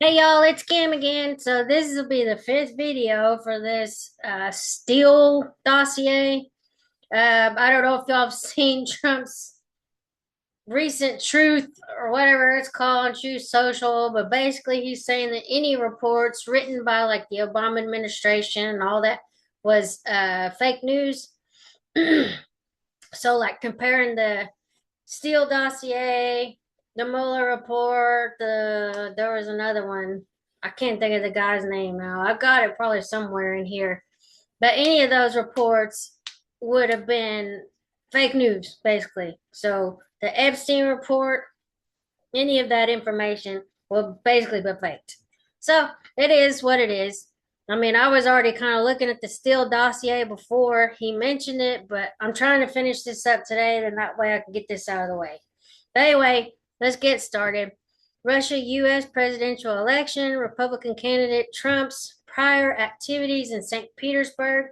Hey y'all, it's Cam again. So this will be the fifth video for this Steele dossier. I don't know if y'all have seen Trump's recent Truth or whatever it's called, Truth Social, but basically he's saying that any reports written by like the Obama administration and all that was fake news. So like comparing the Steele dossier, the Mueller report, there was another one. I can't think of the guy's name now. I've got it probably somewhere in here. But any of those reports would have been fake news, basically. So the Epstein report, any of that information will basically be faked. So it is what it is. I mean, I was already kind of looking at the Steele dossier before he mentioned it, but I'm trying to finish this up today, then that way I can get this out of the way. But anyway, let's get started. Russia US presidential election, Republican candidate Trump's prior activities in St. Petersburg,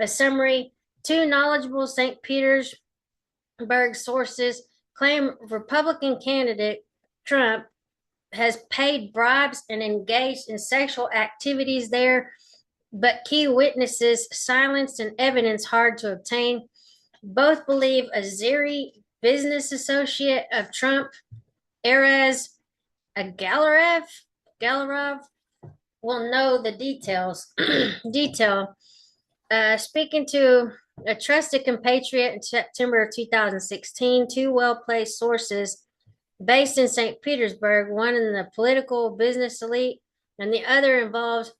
a summary. Two knowledgeable St. Petersburg sources claim Republican candidate Trump has paid bribes and engaged in sexual activities there, but key witnesses silenced and evidence hard to obtain. Both believe a Zeri business associate of Trump, Erez Galarov, will know the details. Speaking to a trusted compatriot in September of 2016, two well-placed sources based in St. Petersburg, one in the political business elite and the other involved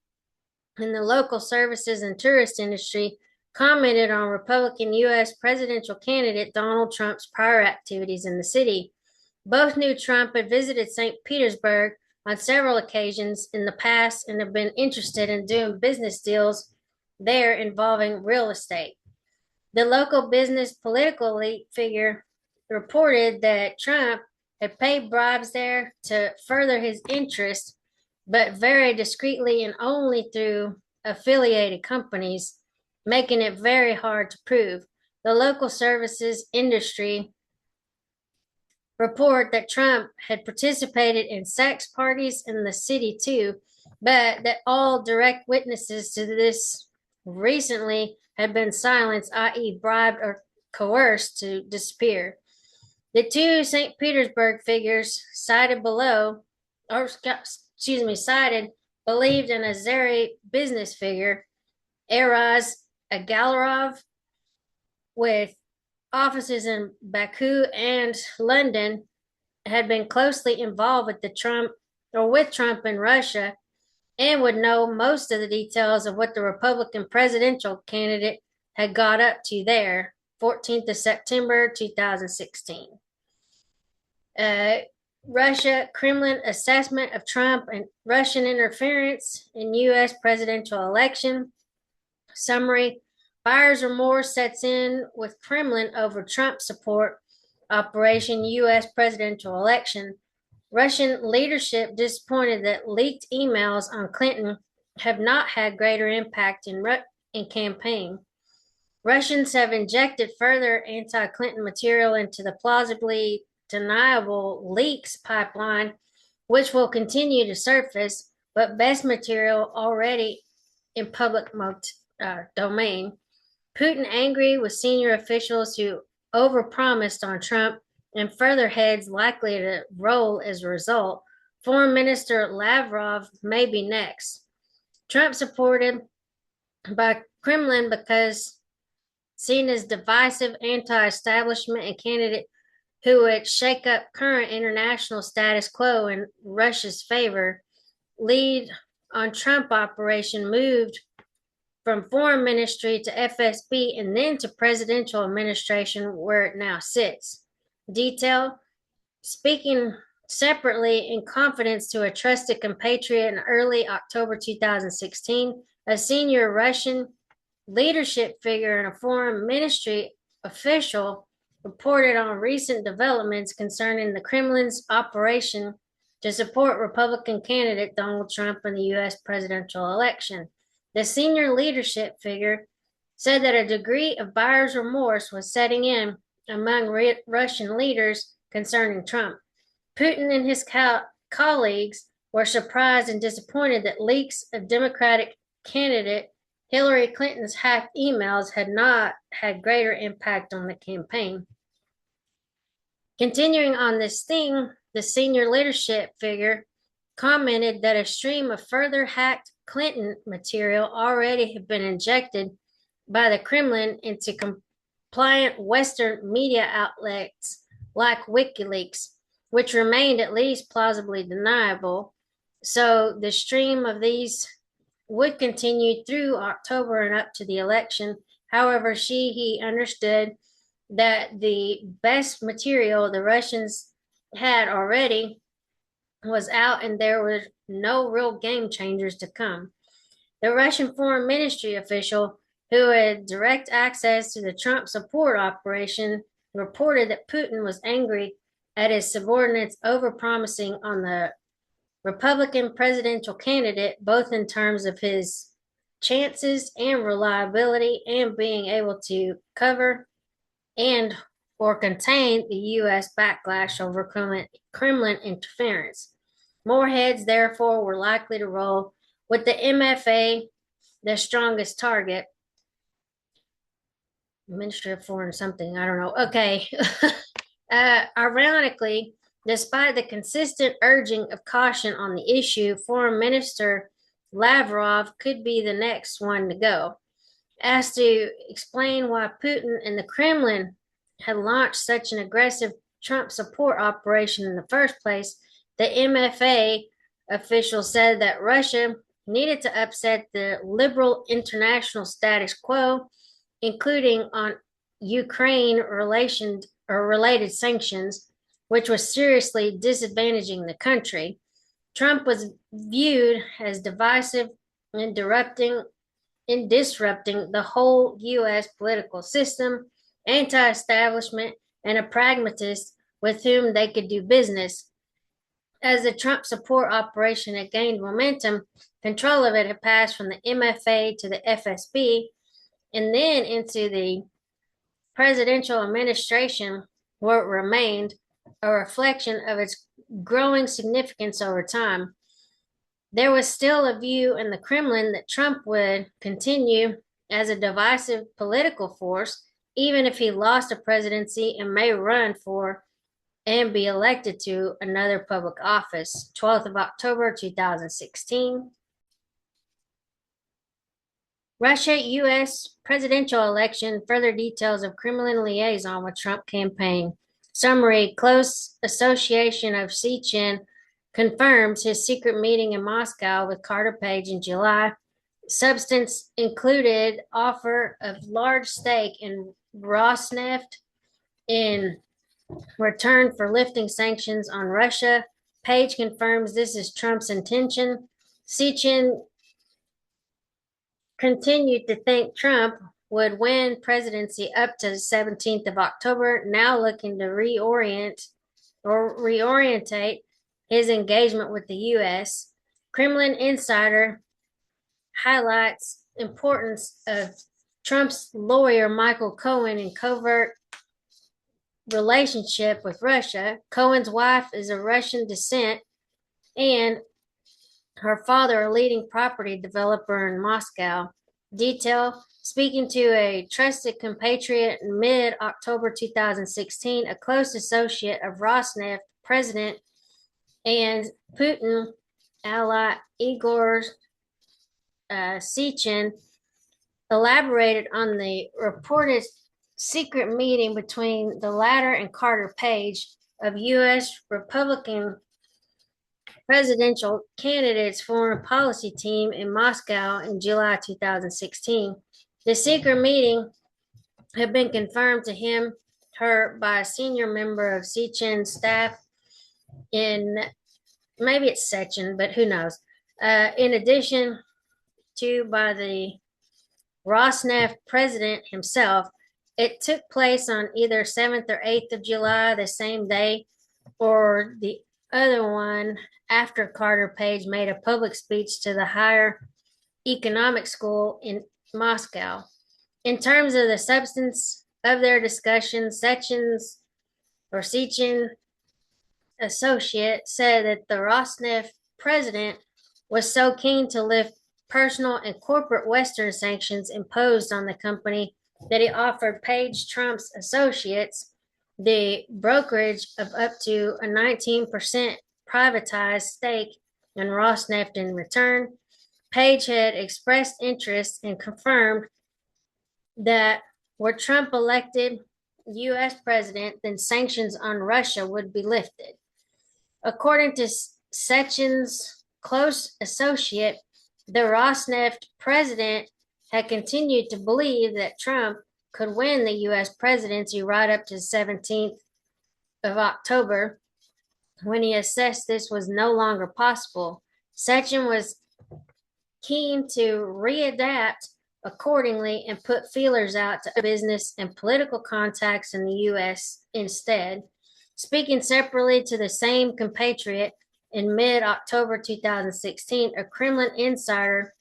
in the local services and tourist industry, commented on Republican U.S. presidential candidate Donald Trump's prior activities in the city. Both knew Trump had visited St. Petersburg on several occasions in the past and have been interested in doing business deals there involving real estate. The local business political elite figure reported that Trump had paid bribes there to further his interest, but very discreetly and only through affiliated companies, making it very hard to prove. The local services industry report that Trump had participated in sex parties in the city too, but that all direct witnesses to this recently had been silenced, i.e., bribed or coerced to disappear. The two St. Petersburg figures cited below, or excuse me, cited, believed in a Zeri business figure, Eraz Agalarov, with offices in Baku and London, had been closely involved with Trump in Russia, and would know most of the details of what the Republican presidential candidate had got up to there, 14th of September 2016. Russia Kremlin assessment of Trump and Russian interference in U.S. presidential election. Summary. Buyer's remorse sets in with Kremlin over Trump support Operation U.S. presidential election. Russian leadership disappointed that leaked emails on Clinton have not had greater impact in campaign. Russians have injected further anti-Clinton material into the plausibly deniable leaks pipeline, which will continue to surface, but best material already in public domain. Putin angry with senior officials who overpromised on Trump and further heads likely to roll as a result. Foreign Minister Lavrov may be next. Trump supported by Kremlin because seen as divisive anti-establishment and candidate who would shake up current international status quo in Russia's favor. Lead on Trump operation moved from foreign ministry to FSB and then to presidential administration where it now sits. Detail, speaking separately in confidence to a trusted compatriot in early October 2016, a senior Russian leadership figure and a foreign ministry official reported on recent developments concerning the Kremlin's operation to support Republican candidate Donald Trump in the U.S. presidential election. The senior leadership figure said that a degree of buyer's remorse was setting in among Russian leaders concerning Trump. Putin and his colleagues were surprised and disappointed that leaks of Democratic candidate Hillary Clinton's hacked emails had not had greater impact on the campaign. Continuing on this theme, the senior leadership figure commented that a stream of further hacked Clinton material already had been injected by the Kremlin into compliant Western media outlets like WikiLeaks, which remained at least plausibly deniable. So the stream of these would continue through October and up to the election. However, he understood that the best material the Russians had already was out and there were no real game changers to come. The Russian Foreign Ministry official who had direct access to the Trump support operation reported that Putin was angry at his subordinates overpromising on the Republican presidential candidate, both in terms of his chances and reliability and being able to cover and or contain the U.S. backlash over Kremlin interference. More heads, therefore, were likely to roll, with the MFA the strongest target. Ministry of Foreign something, I don't know. Okay. Ironically, despite the consistent urging of caution on the issue, Foreign Minister Lavrov could be the next one to go. Asked to explain why Putin and the Kremlin had launched such an aggressive Trump support operation in the first place, the MFA official said that Russia needed to upset the liberal international status quo, including on Ukraine related sanctions, which was seriously disadvantaging the country. Trump was viewed as divisive and disrupting the whole U.S. political system, anti-establishment, and a pragmatist with whom they could do business. As the Trump support operation had gained momentum, control of it had passed from the MFA to the FSB and then into the presidential administration, where it remained a reflection of its growing significance over time. There was still a view in the Kremlin that Trump would continue as a divisive political force, even if he lost a presidency and may run for and be elected to another public office. 12th of October, 2016. Russia-U.S. presidential election, further details of Kremlin liaison with Trump campaign. Summary, close association of Sechin confirms his secret meeting in Moscow with Carter Page in July. Substance included offer of large stake in Rosneft in return for lifting sanctions on Russia. Page confirms this is Trump's intention. Sechin continued to think Trump would win presidency up to the 17th of October, now looking to reorientate his engagement with the U.S. Kremlin insider highlights importance of Trump's lawyer Michael Cohen in covert relationship with Russia. Cohen's wife is of Russian descent and her father a leading property developer in Moscow. Detail, speaking to a trusted compatriot in mid-October 2016, a close associate of Rosneft president and Putin ally Igor Sechin elaborated on the reported secret meeting between the latter and Carter Page of U.S. Republican presidential candidate's foreign policy team in Moscow in July 2016. The secret meeting had been confirmed to her by a senior member of Sechin's staff maybe it's Sechin, but who knows. In addition to by the Rosneft president himself. It took place on either 7th or 8th of July, the same day, or the other one after Carter Page made a public speech to the higher economic school in Moscow. In terms of the substance of their discussion, Sechin associate said that the Rosneft president was so keen to lift personal and corporate Western sanctions imposed on the company that he offered Page Trump's associates the brokerage of up to a 19% privatized stake in Rosneft in return. Page had expressed interest and confirmed that were Trump elected U.S. president, then sanctions on Russia would be lifted. According to Sechen's close associate, the Rosneft president had continued to believe that Trump could win the U.S. presidency right up to the 17th of October. When he assessed this was no longer possible, Sechen was keen to readapt accordingly and put feelers out to business and political contacts in the U.S. instead. Speaking separately to the same compatriot in mid-October 2016, a Kremlin insider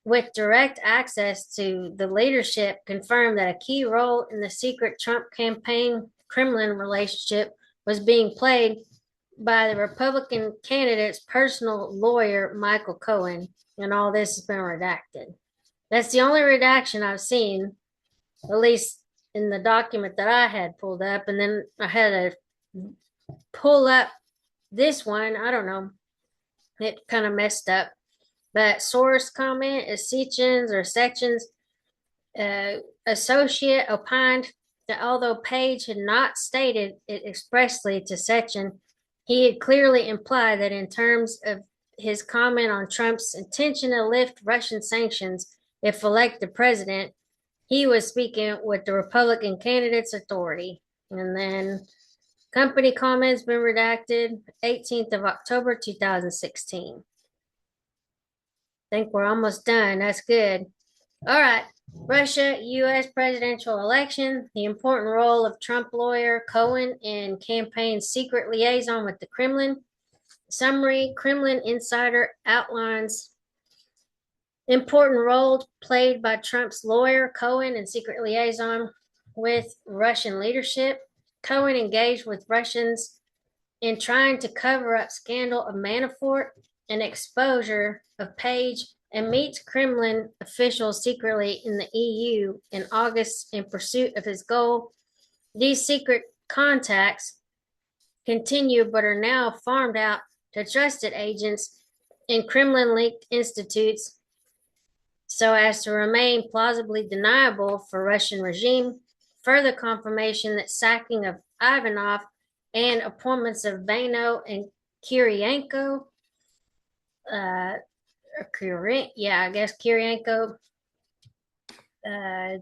with direct access to the leadership confirmed that a key role in the secret Trump campaign-Kremlin relationship was being played by the Republican candidate's personal lawyer, Michael Cohen, and all this has been redacted. That's the only redaction I've seen, at least in the document that I had pulled up, and then I had to pull up this one. I don't know. It kind of messed up. But source comment is Sechen's associate opined that although Page had not stated it expressly to Sechen, he had clearly implied that in terms of his comment on Trump's intention to lift Russian sanctions if elected president, he was speaking with the Republican candidate's authority. And then company comments been redacted 18th of October 2016. I think we're almost done. That's good. All right. Russia, U.S. presidential election, the important role of Trump lawyer Cohen in campaign secret liaison with the Kremlin. Summary, Kremlin insider outlines important role played by Trump's lawyer Cohen in secret liaison with Russian leadership. Cohen engaged with Russians in trying to cover up scandal of Manafort and exposure of Page, and meets Kremlin officials secretly in the EU in August in pursuit of his goal. These secret contacts continue but are now farmed out to trusted agents in Kremlin-linked institutes so as to remain plausibly deniable for Russian regime. Further confirmation that sacking of Ivanov and appointments of Vano and Kirienko, Kirienko,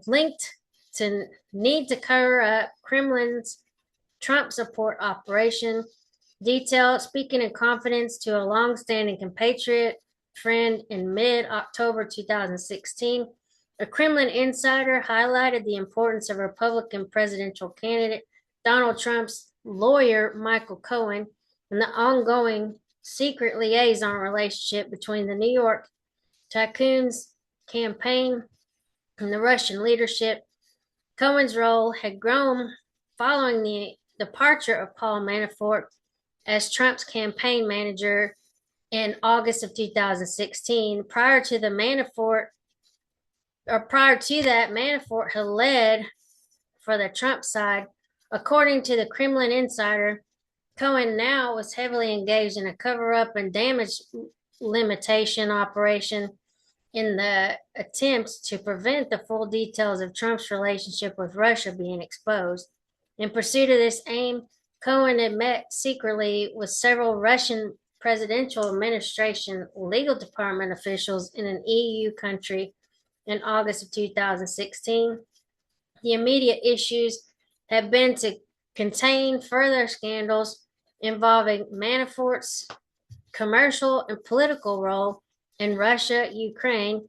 linked to need to cover up Kremlin's Trump support operation. Detail, speaking in confidence to a long-standing compatriot friend in mid-October 2016, a Kremlin insider highlighted the importance of Republican presidential candidate Donald Trump's lawyer, Michael Cohen, and the ongoing secret liaison relationship between the New York tycoon's campaign and the Russian leadership. Cohen's role had grown following the departure of Paul Manafort as Trump's campaign manager in August of 2016. Prior to that, Manafort had led for the Trump side. According to the Kremlin insider, Cohen now was heavily engaged in a cover-up and damage limitation operation in the attempts to prevent the full details of Trump's relationship with Russia being exposed. In pursuit of this aim, Cohen had met secretly with several Russian presidential administration legal department officials in an EU country in August of 2016. The immediate issues have been to contain further scandals involving Manafort's commercial and political role in Russia, Ukraine,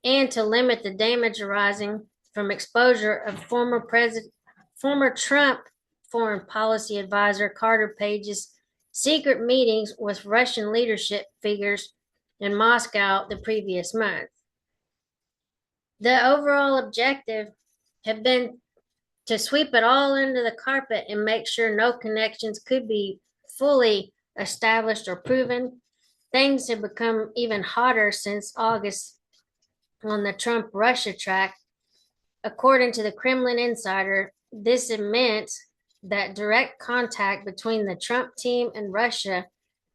and to limit the damage arising from exposure of former Trump foreign policy advisor Carter Page's secret meetings with Russian leadership figures in Moscow the previous month. The overall objective had been to sweep it all under the carpet and make sure no connections could be fully established or proven. Things have become even hotter since August on the Trump-Russia track. According to the Kremlin insider, this meant that direct contact between the Trump team and Russia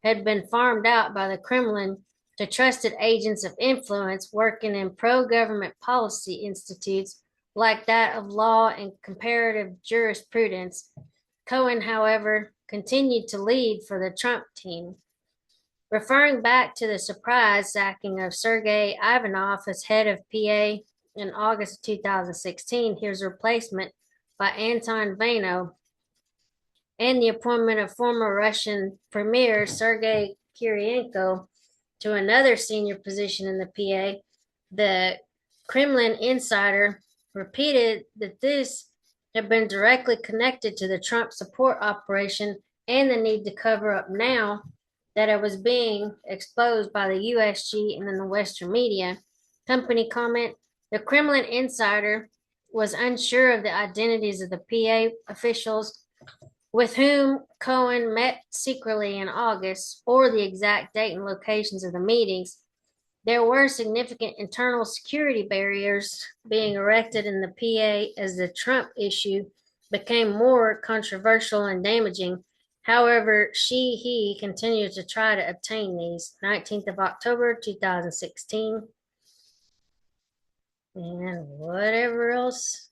had been farmed out by the Kremlin to trusted agents of influence working in pro-government policy institutes like that of law and comparative jurisprudence. Cohen, however, continued to lead for the Trump team. Referring back to the surprise sacking of Sergei Ivanov as head of PA in August of 2016, his replacement by Anton Vano, and the appointment of former Russian Premier Sergei Kirienko to another senior position in the PA, the Kremlin insider repeated that this had been directly connected to the Trump support operation and the need to cover up now that it was being exposed by the USG and in the Western media. Company comment: the Kremlin insider was unsure of the identities of the PA officials with whom Cohen met secretly in August or the exact date and locations of the meetings. There were significant internal security barriers being erected in the PA as the Trump issue became more controversial and damaging. However, he continued to try to obtain these. 19th of October, 2016. And whatever else.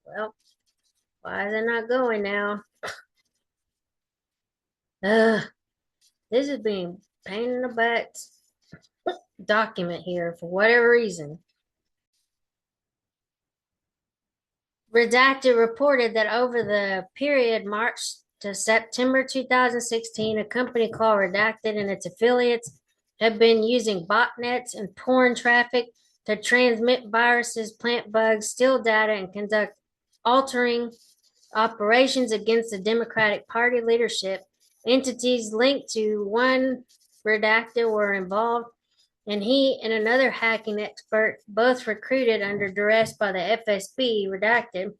Well, why is it not going now? This is being pain in the butt document here for whatever reason. Redacted reported that over the period March to September 2016, a company called Redacted and its affiliates have been using botnets and porn traffic to transmit viruses, plant bugs, steal data, and conduct altering operations against the Democratic Party leadership. Entities linked to one Redacted were involved, and he and another hacking expert, both recruited under duress by the FSB, Redacted,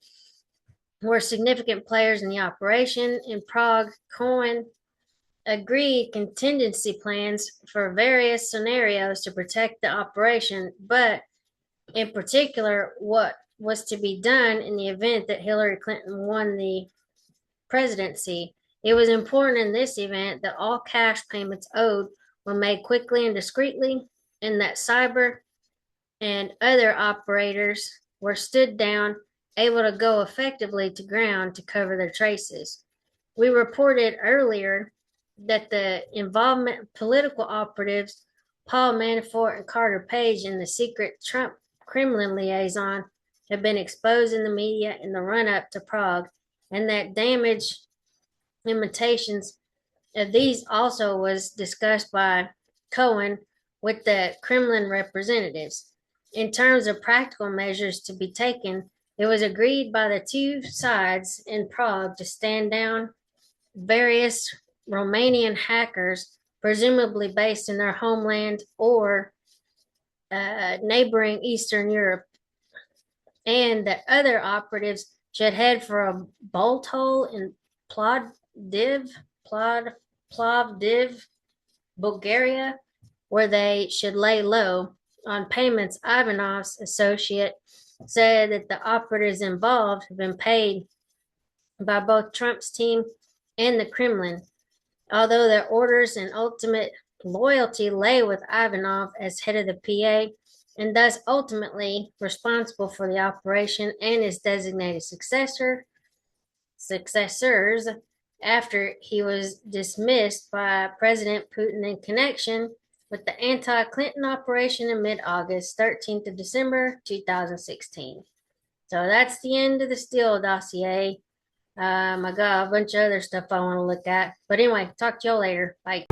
were significant players in the operation. In Prague, Cohen agreed contingency plans for various scenarios to protect the operation, but in particular, what was to be done in the event that Hillary Clinton won the presidency. It was important in this event that all cash payments owed were made quickly and discreetly, and that cyber and other operators were stood down, able to go effectively to ground to cover their traces. We reported earlier that the involvement of political operatives Paul Manafort and Carter Page in the secret Trump Kremlin liaison have been exposed in the media in the run-up to Prague, and that damage imitations of these also was discussed by Cohen with the Kremlin representatives. In terms of practical measures to be taken, it was agreed by the two sides in Prague to stand down various Romanian hackers, presumably based in their homeland or neighboring Eastern Europe, and that other operatives should head for a bolt hole in Plovdiv, Bulgaria, where they should lay low on payments. Ivanov's associate said that the operatives involved have been paid by both Trump's team and the Kremlin, although their orders and ultimate loyalty lay with Ivanov as head of the PA and thus ultimately responsible for the operation and his designated successors after he was dismissed by President Putin in connection with the anti-Clinton operation in mid-August, 13th of December, 2016. So that's the end of the Steele dossier. I got a bunch of other stuff I want to look at. But anyway, talk to y'all later. Bye.